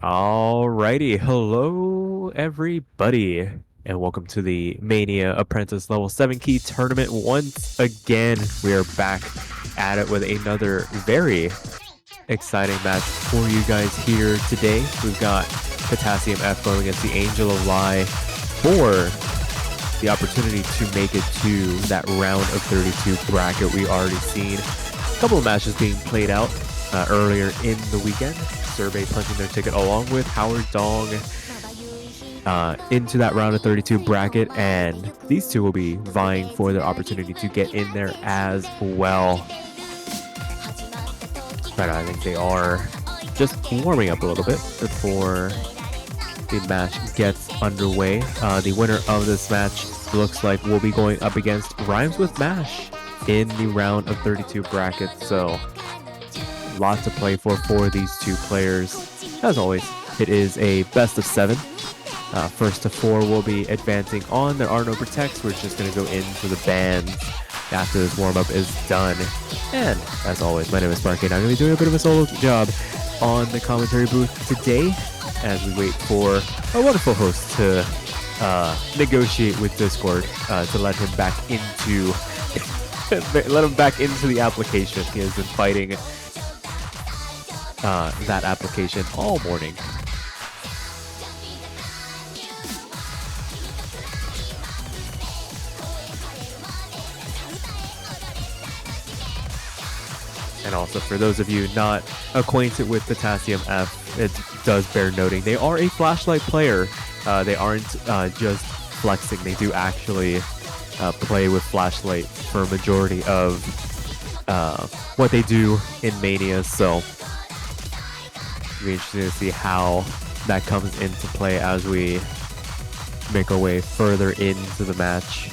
Alrighty, hello everybody, and welcome to the Mania Apprentice Level 7 Key Tournament. Once again, we are back at it with another very exciting match for you guys here today. We've got PotassiumF going against Theangeloflie for the opportunity to make it to that round of 32 bracket. We already seen a couple of matches being played out earlier in the weekend. Survey punching their ticket along with Howard Dong into that round of 32 bracket, and these two will be vying for their opportunity to get in there as well. But I think they are just warming up a little bit before the match gets underway. The winner of this match looks like will be going up against Rhymes with Mash in the round of 32 bracket, so lots to play for these two players. As always, it is a best of 7. First to 4 will be advancing on. There are no protects. We're just going to go into the bands after this warm-up is done. And as always, my name is Sparky, and I'm going to be doing a bit of a solo job on the commentary booth today as we wait for our wonderful host to negotiate with Discord to let him back into the application. He has been fighting that application all morning. And also, for those of you not acquainted with PotassiumF, it does bear noting they are a flashlight player. They aren't just flexing. They do actually play with flashlight for a majority of what they do in Mania. So it'll be interesting to see how that comes into play as we make our way further into the match.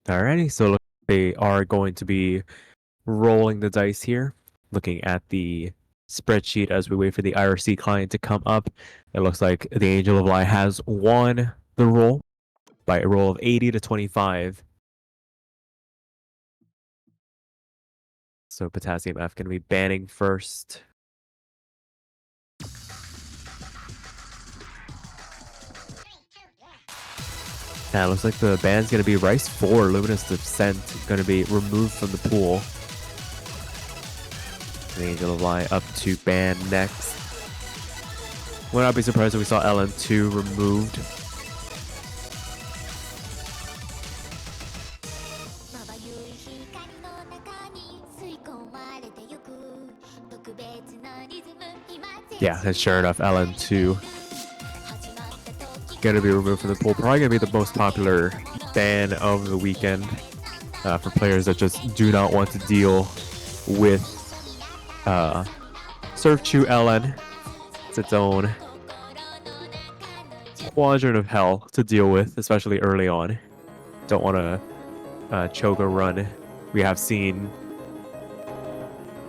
Alrighty, so they are going to be rolling the dice here, looking at the spreadsheet as we wait for the IRC client to come up. It looks like Theangeloflie has won the roll by a roll of 80 to 25. So PotassiumF going to be banning first. Now it looks like the ban's going to be Rice 4, Luminous Descent, going to be removed from the pool. Theangeloflie up to ban next. Would not be surprised if we saw LN2 removed. Yeah, and sure enough, LN2 gonna be removed from the pool. Probably gonna be the most popular ban of the weekend for players that just do not want to deal with Surf Chew LN. It's its own quadrant of hell to deal with, especially early on. Don't want to choke a run. We have seen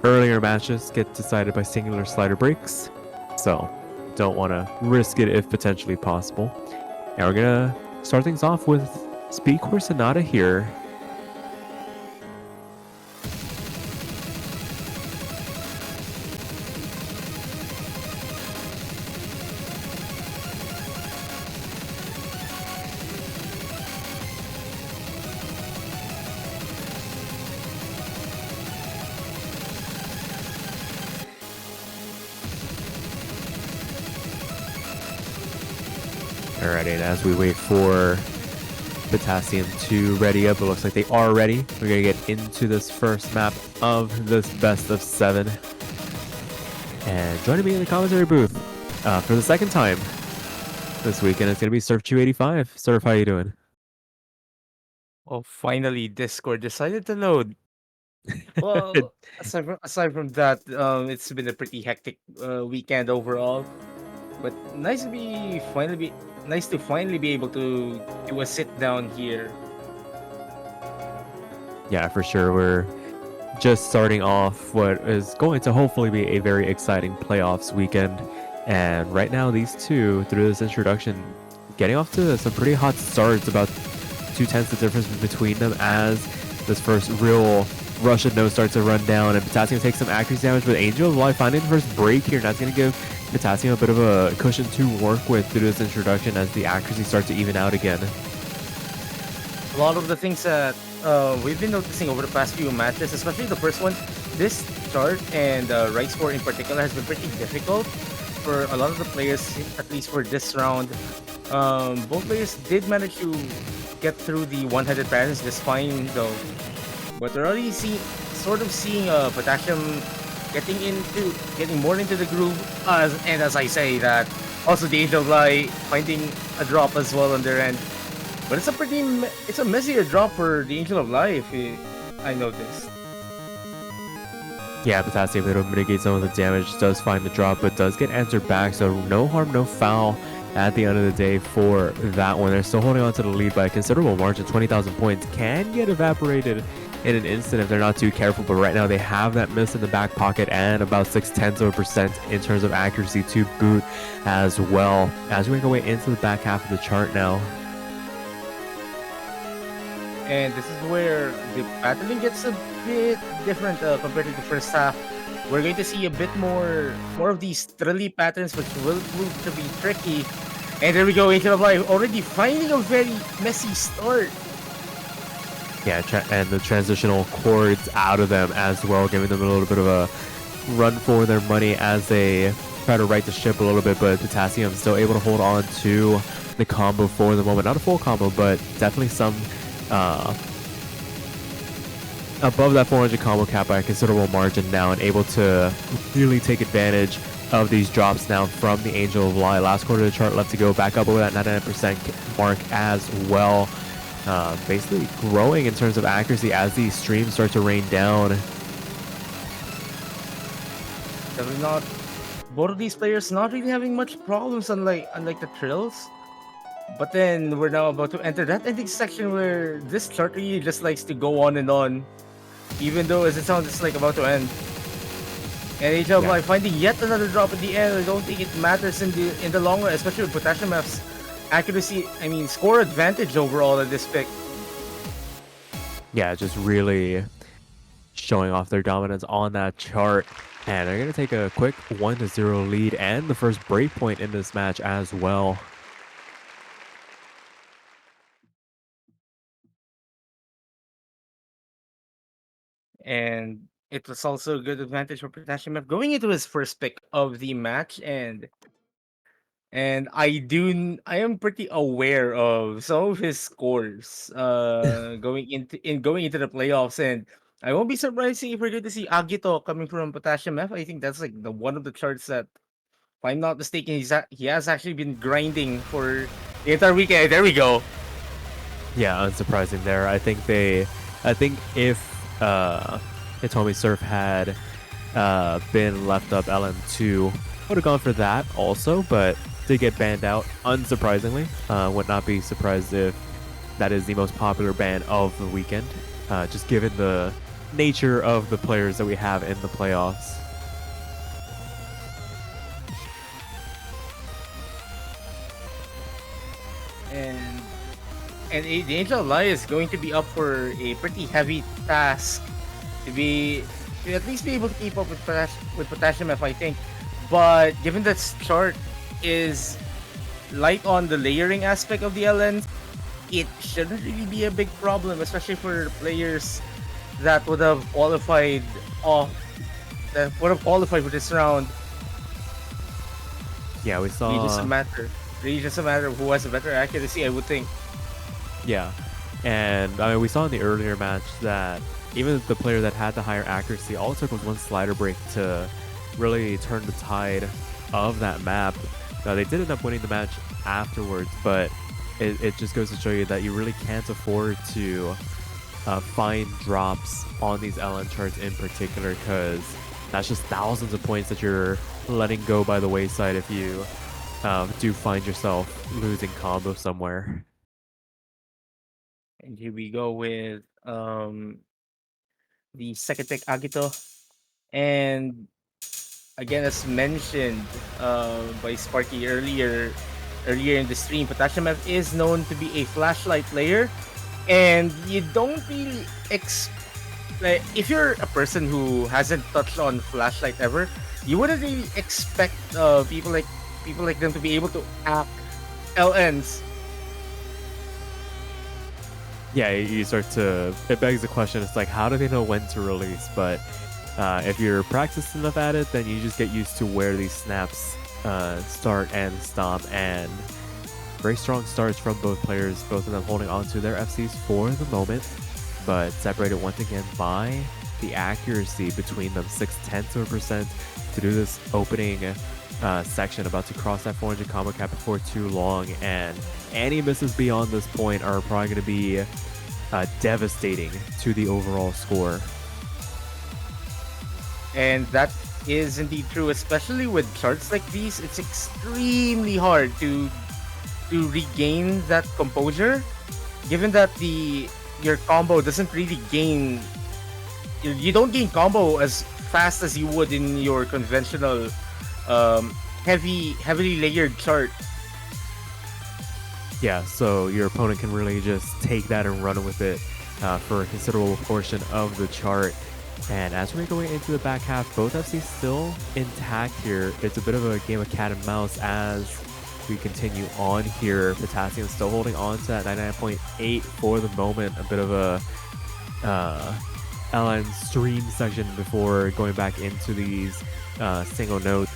earlier matches get decided by singular slider breaks, so don't want to risk it if potentially possible. And we're gonna start things off with Speed Core Sonata here. Alrighty, and as we wait for Potassium to ready up, it looks like they are ready. We're gonna get into this first map of this best of 7. And joining me in the commentary booth for the second time this weekend, it's gonna be Surf285. Surf, how you doing? Oh, finally, Discord decided to load. Well, aside from that, it's been a pretty hectic weekend overall. But nice to finally be able to do a sit down here. Yeah, for sure. We're just starting off what is going to hopefully be a very exciting playoffs weekend. And right now, these two, through this introduction, getting off to some pretty hot starts. About 2/10 the difference between them as this first real Russian node starts to run down. And Potassium takes some accuracy damage, but Theangeloflie finding the first break here. And that's going to give Potassium a bit of a cushion to work with through this introduction as the accuracy starts to even out again. A lot of the things that we've been noticing over the past few matches, especially the first one, this chart and right score in particular has been pretty difficult for a lot of the players, at least for this round. Both players did manage to get through the one-headed patterns just fine, though. But we're already sort of seeing Potassium getting more into the groove, and as I say that, also the Theangeloflie finding a drop as well on their end. But it's a messier drop for the Theangeloflie I noticed. Yeah, Potassium able to mitigate some of the damage, does find the drop, but does get answered back, so no harm, no foul at the end of the day for that one. They're still holding on to the lead by a considerable margin. 20,000 points can get evaporated in an instant if they're not too careful, but right now they have that miss in the back pocket and about 0.6% in terms of accuracy to boot as well. As we make our way into the back half of the chart now. And this is where the battling gets a bit different compared to the first half. We're going to see a bit more of these trilly patterns, which will prove to be tricky. And there we go, Theangeloflie already finding a very messy start. Yeah, and the transitional chords out of them as well, giving them a little bit of a run for their money as they try to right the ship a little bit, but Potassium still able to hold on to the combo for the moment. Not a full combo, but definitely some above that 400 combo cap by a considerable margin now, and able to really take advantage of these drops now from the Theangeloflie. Last quarter of the chart left to go, back up over that 99% mark as well. Basically growing in terms of accuracy as these streams start to rain down. Definitely not. Both of these players not really having much problems, unlike the Trills. But then we're now about to enter that ending section where this chart really just likes to go on and on, even though as it sounds it's like about to end. And Theangeloflie finding yet another drop at the end. I don't think it matters in the long run, especially with PotassiumF's accuracy. I mean, score advantage overall at this pick. Yeah, just really showing off their dominance on that chart. And they're going to take a quick 1-0 lead and the first breakpoint in this match as well. And it was also a good advantage for PotassiumF going into his first pick of the match. And and I am pretty aware of some of his scores going into the playoffs, and I won't be surprised if we're going to see Agito coming from Potassium F. I think that's like the one of the charts that, if I'm not mistaken, he has actually been grinding for the entire weekend. There we go. Yeah, unsurprising there. I think if Hitomi Surf had been left up LM2, would have gone for that also, but did get banned out, unsurprisingly. Would not be surprised if that is the most popular ban of the weekend, just given the nature of the players that we have in the playoffs. And the Theangeloflie is going to be up for a pretty heavy task to be to at least be able to keep up with Potassium F, I think. But given that chart is light on the layering aspect of the LNs, it shouldn't really be a big problem, especially for players that would have qualified off that would have qualified for this round. Yeah, we Really just a saw. matter. Really just a matter of who has a better accuracy, I would think. Yeah, and I mean, we saw in the earlier match that even the player that had the higher accuracy, all it took was one slider break to really turn the tide of that map. Now, they did end up winning the match afterwards, but it just goes to show you that you really can't afford to find drops on these LN charts in particular, because that's just thousands of points that you're letting go by the wayside if you do find yourself losing combo somewhere. And here we go with the second pick Agito. And again, as mentioned by Sparky earlier in the stream, Potassium F is known to be a flashlight player, and you don't really like, if you're a person who hasn't touched on flashlight ever, you wouldn't really expect people like them to be able to act LNs. Yeah, you start to. It begs the question. It's like, how do they know when to release? But if you're practiced enough at it, then you just get used to where these snaps start and stop. And very strong starts from both players, both of them holding on to their FCs for the moment, but separated once again by the accuracy between them, 0.6% to do this opening section, about to cross that 400 combo cap before too long, and any misses beyond this point are probably going to be devastating to the overall score. And that is indeed true, especially with charts like these. It's extremely hard to regain that composure, given that your combo doesn't really gain. You don't gain combo as fast as you would in your conventional heavily layered chart. Yeah, so your opponent can really just take that and run with it for a considerable portion of the chart. And as we make our way into the back half, both FCs still intact here. It's a bit of a game of cat and mouse as we continue on here. Potassium still holding on to that 99.8 for the moment. A bit of a LN stream section before going back into these single notes.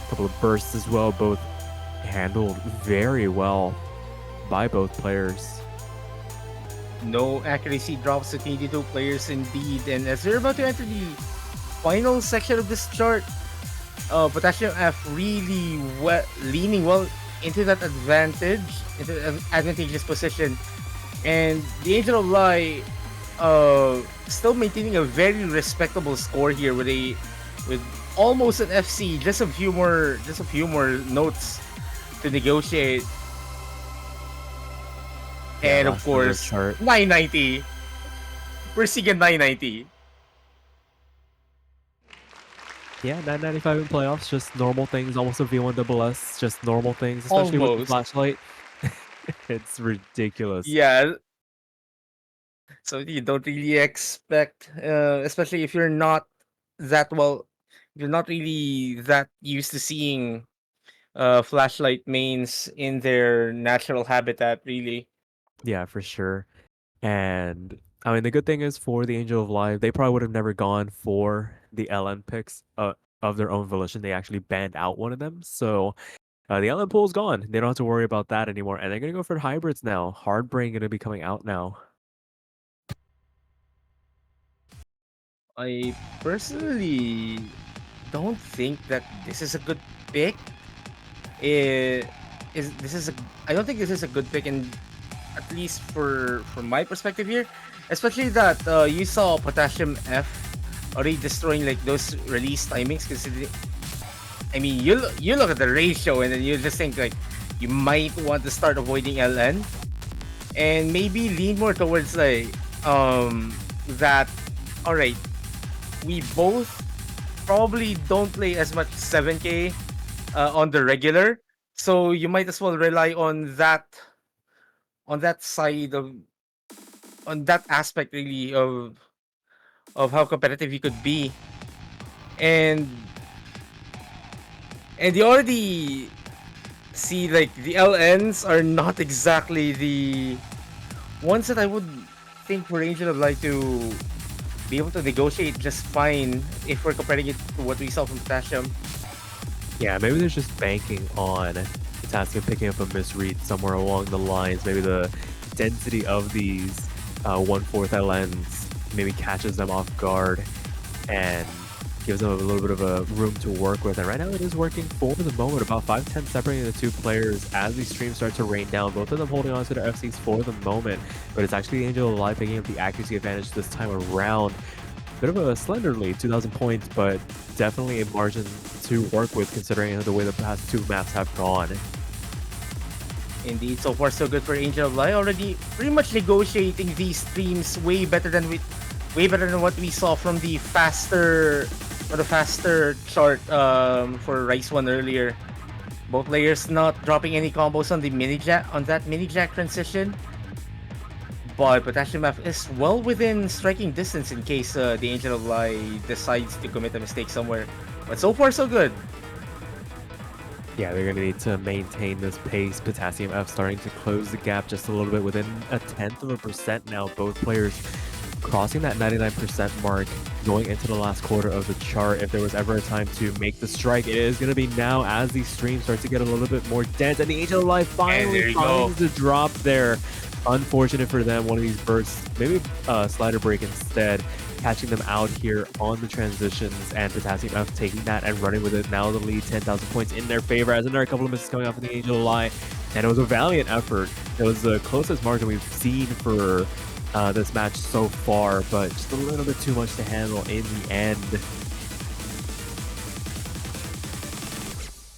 A couple of bursts as well, both handled very well by both players. No accuracy drops between the two players indeed. And as we're about to enter the final section of this chart, Potassium F really leaning well into that advantageous position. And the Theangeloflie still maintaining a very respectable score here with almost an FC, just a few more notes to negotiate. Yeah, And of last number course, chart. 990. We're seeing a 990. Yeah, 995 in playoffs, just normal things, almost a V1 double S, just normal things, especially with the Almost. flashlight. It's ridiculous. Yeah. So you don't really expect, especially if you're not that well, you're not really that used to seeing flashlight mains in their natural habitat, really. Yeah, for sure. And I mean, the good thing is for the Theangeloflie, they probably would have never gone for the LN picks of their own volition. They actually banned out one of them. So The outlet pool's gone. They don't have to worry about that anymore. And they're going to go for hybrids now. Hardbrain going to be coming out now. I personally don't think that this is a good pick. It is this is a I don't think this is a good pick, and at least from my perspective here, especially that you saw Potassium F already destroying like those release timings. Considering, I mean, you look at the ratio and then you just think like you might want to start avoiding LN and maybe lean more towards like that. All right, we both probably don't play as much 7K on the regular, so you might as well rely on that side of on that aspect really of how competitive you could be, and you already see like the LNs are not exactly the ones that I would think for Theangeloflie to be able to negotiate just fine if we're comparing it to what we saw from Potassium. Yeah, maybe they're just banking on Potassium picking up a misread somewhere along the lines. Maybe the density of these 1/4 LNs maybe catches them off guard and gives them a little bit of a room to work with. And right now it is working for the moment. About 5-10 separating the two players as these streams start to rain down. Both of them holding on to their FCs for the moment. But it's actually Theangeloflie picking up the accuracy advantage this time around. Bit of a slender lead, 2,000 points, but definitely a margin to work with considering the way the past two maps have gone. Indeed, so far so good for Theangeloflie. Already pretty much negotiating these streams way better than what we saw from the faster chart for Rice one earlier. Both players not dropping any combos on the mini jack transition. But PotassiumF is well within striking distance in case the Theangeloflie decides to commit a mistake somewhere. But so far so good. Yeah, they're going to need to maintain this pace. PotassiumF starting to close the gap just a little bit, within 0.1% now. Both players crossing that 99% mark going into the last quarter of the chart. If there was ever a time to make the strike, it is going to be now as these streams start to get a little bit more dense. And the Theangeloflie finally finds the drop there. Unfortunate for them, one of these bursts, maybe slider break instead, catching them out here on the transitions, and PotassiumF taking that and running with it. Now the lead, 10,000 points in their favor, as there are a couple of misses coming off of the Theangeloflie, and it was a valiant effort. It was the closest margin we've seen for this match so far, but just a little bit too much to handle in the end.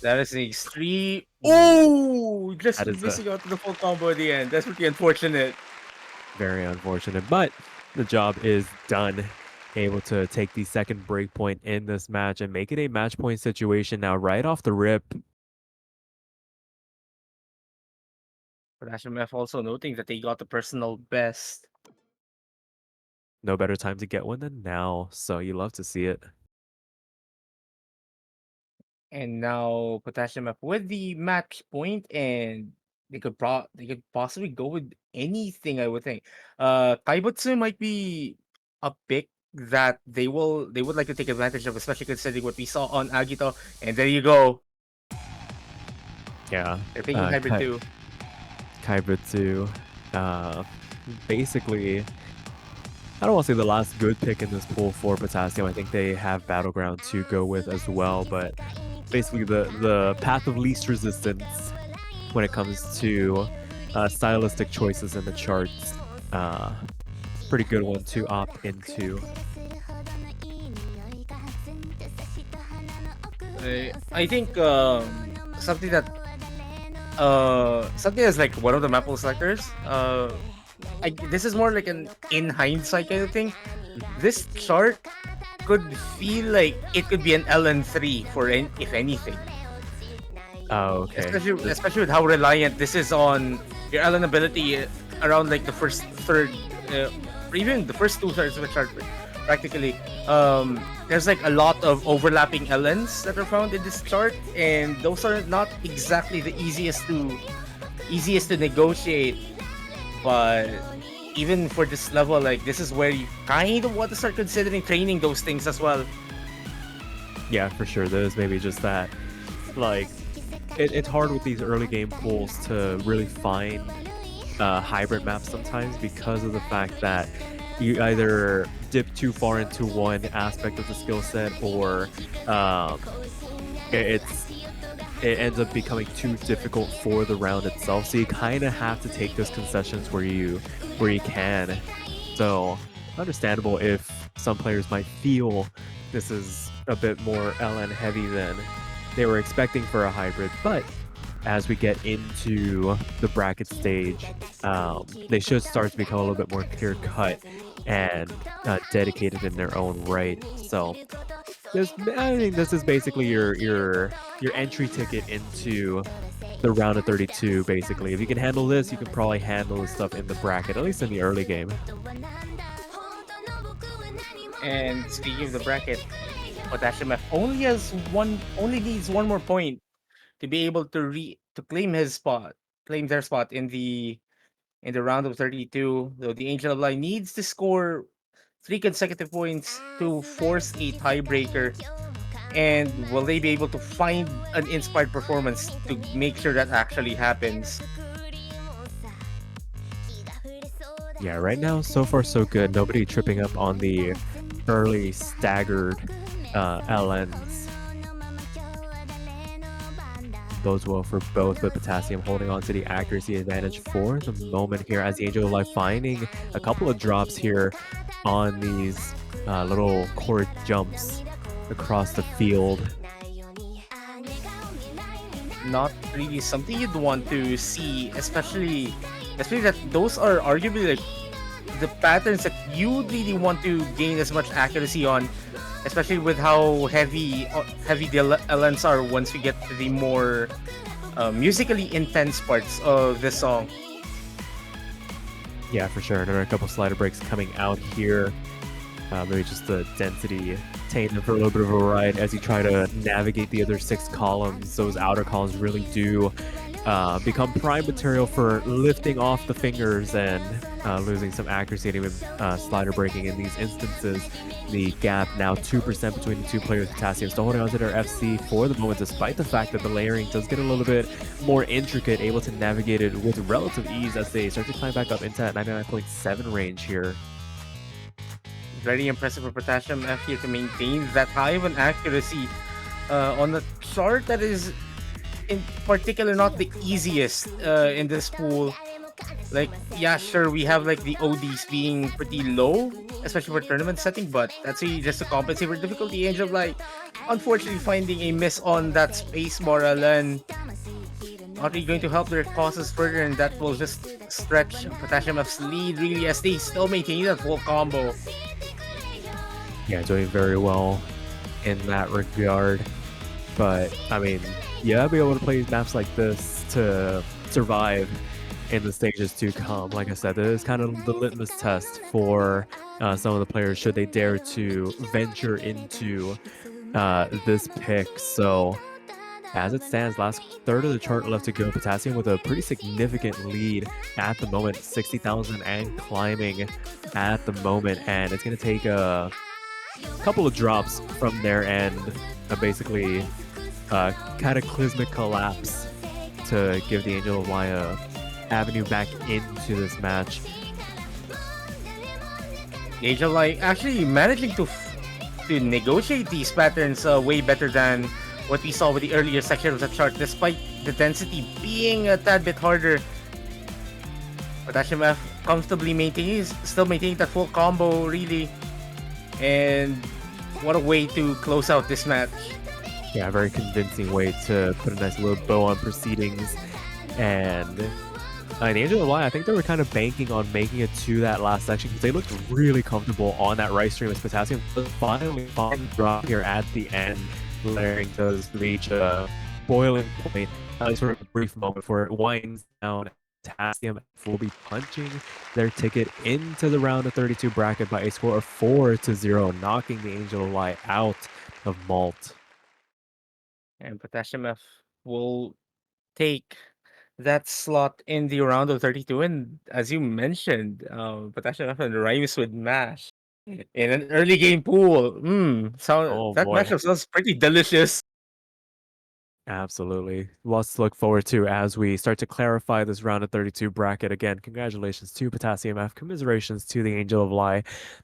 That is an extreme. Oh, just missing out to the full combo at the end. That's pretty unfortunate. Very unfortunate, but the job is done. Able to take the second break point in this match and make it a match point situation now right off the rip. PotassiumF also noting that they got the personal best. No better time to get one than now, so you love to see it. And now PotassiumF with the match point, and they could possibly go with anything, I would think. Kaibutsu might be a pick that they would like to take advantage of, especially considering what we saw on Agito. And there you go. Yeah. They're picking hybrid too. Kaibutsu. Basically, I don't want to say the last good pick in this pool for Potassium. I think they have Battleground to go with as well, but basically the path of least resistance when it comes to stylistic choices in the charts. Pretty good one to opt into. I think something that's like one of the Maple selectors. This is more like an in hindsight kind of thing. This chart could feel like it could be an LN3 if anything. Oh, okay. Especially with how reliant this is on your LN ability around like the first third, or even the first 2/3 of the chart. Practically, there's like a lot of overlapping LNs that are found in this chart, and those are not exactly the easiest to negotiate. But even for this level, like this is where you kind of want to start considering training those things as well. Yeah, for sure. There's maybe just that, like, it's hard with these early game pools to really find hybrid maps sometimes because of the fact that you either dip too far into one aspect of the skill set or um, it's it ends up becoming too difficult for the round itself. So you kind of have to take those concessions where you can. So understandable if some players might feel this is a bit more LN heavy than they were expecting for a hybrid, but as we get into the bracket stage, they should start to become a little bit more clear cut and dedicated in their own right. So I think this is basically your entry ticket into the round of 32. Basically, if you can handle this, you can probably handle the stuff in the bracket, at least in the early game. And speaking of the bracket, PotassiumF only needs one more point to be able to claim his spot, claim their spot in the round of 32. Though the Angel of Light needs to score 3 consecutive points to force a tiebreaker. And will they be able to find an inspired performance to make sure that actually happens? Yeah, right now, so far so good. Nobody tripping up on the early staggered LNs. Bodes well for both, but Potassium holding on to the accuracy advantage for the moment here as the Angel of Life finding a couple of drops here on these little court jumps across the field. Not really something you'd want to see, especially that those are arguably like the patterns that you really want to gain as much accuracy on, especially with how heavy the LNs are once we get to the more musically intense parts of the song. Yeah, for sure. Another couple slider breaks coming out here. Maybe just the density taking them for a little bit of a ride as you try to navigate the other 6 columns. Those outer columns really do become prime material for lifting off the fingers and losing some accuracy and even slider breaking in these instances. The gap now 2% between the two players. Potassium still holding on to their FC for the moment, despite the fact that the layering does get a little bit more intricate, able to navigate it with relative ease as they start to climb back up into that 99.7 range here. Very impressive for PotassiumF here to maintain that high of an accuracy on a chart that is in particular not the easiest in this pool. Like, yeah, sure, we have like the ODs being pretty low, especially for tournament setting, but that's really just to compensate for difficulty. Angel like unfortunately finding a miss on that space bar and not really going to help their causes further, and that will just stretch PotassiumF's lead really as they still maintain that full combo. Yeah, doing very well in that regard. But, I mean, yeah, be able to play maps like this to survive in the stages to come. Like I said, it is kind of the litmus test for some of the players should they dare to venture into this pick. So, as it stands, last third of the chart left to go. Potassium with a pretty significant lead at the moment, 60,000 and climbing at the moment. And it's going to take a couple of drops from their end, basically cataclysmic collapse to give the Angel of Light a avenue back into this match. The Angel of Light actually managing to negotiate these patterns way better than what we saw with the earlier section of the chart, despite the density being a tad bit harder. PotassiumF comfortably still maintaining that full combo, really. And what a way to close out this match. Yeah, a very convincing way to put a nice little bow on proceedings. And the Angel of Light, I think they were kind of banking on making it to that last section because they looked really comfortable on that right stream as Potassium finally drop here at the end. Layering does reach a boiling point, at least for a brief moment before it winds down. Potassium will be punching their ticket into the round of 32 bracket by a score of 4-0, knocking the Angel of Light out of MALT. And PotassiumF will take that slot in the round of 32. And as you mentioned, PotassiumF and rhymes with MASH in an early game pool. So Oh that boy. matchup sounds pretty delicious. Absolutely. Lots to look forward to as we start to clarify this round of 32 bracket. Again, congratulations to PotassiumF. Commiserations to the Angel of Lie.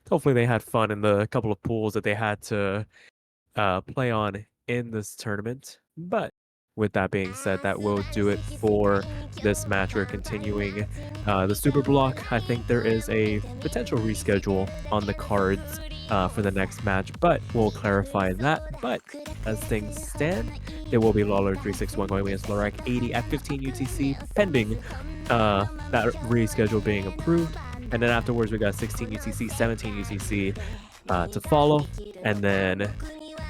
Hopefully, they had fun in the couple of pools that they had to play on in this tournament. But with that being said, that will do it for this match. We're continuing the super block. I think there is a potential reschedule on the cards for the next match, but we'll clarify that. But as things stand, there will be Lawler 361 going against Lorak 80 at 15 UTC, pending that reschedule being approved. And then afterwards, we got 16 UTC, 17 UTC to follow, and then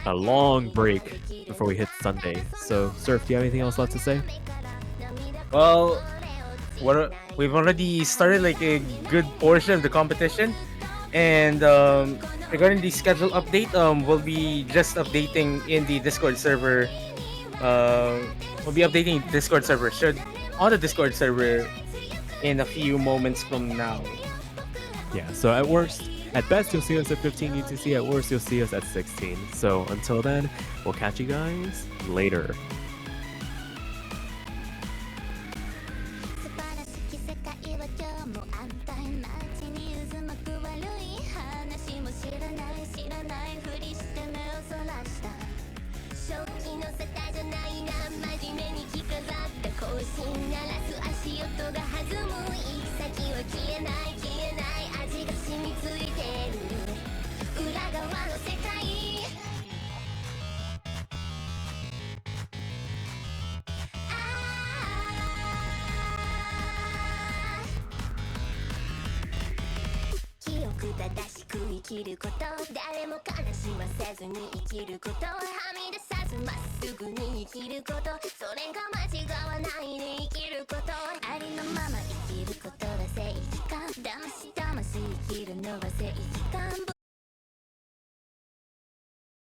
a long break before we hit Sunday. So, Surf, do you have anything else left to say? Well, we've already started like a good portion of the competition, and regarding the schedule update, we'll be just updating in the Discord server. We'll be updating Discord server on the Discord server in a few moments from now. Yeah, so at best, you'll see us at 15 UTC. At worst, you'll see us at 16. So until then, we'll catch you guys later.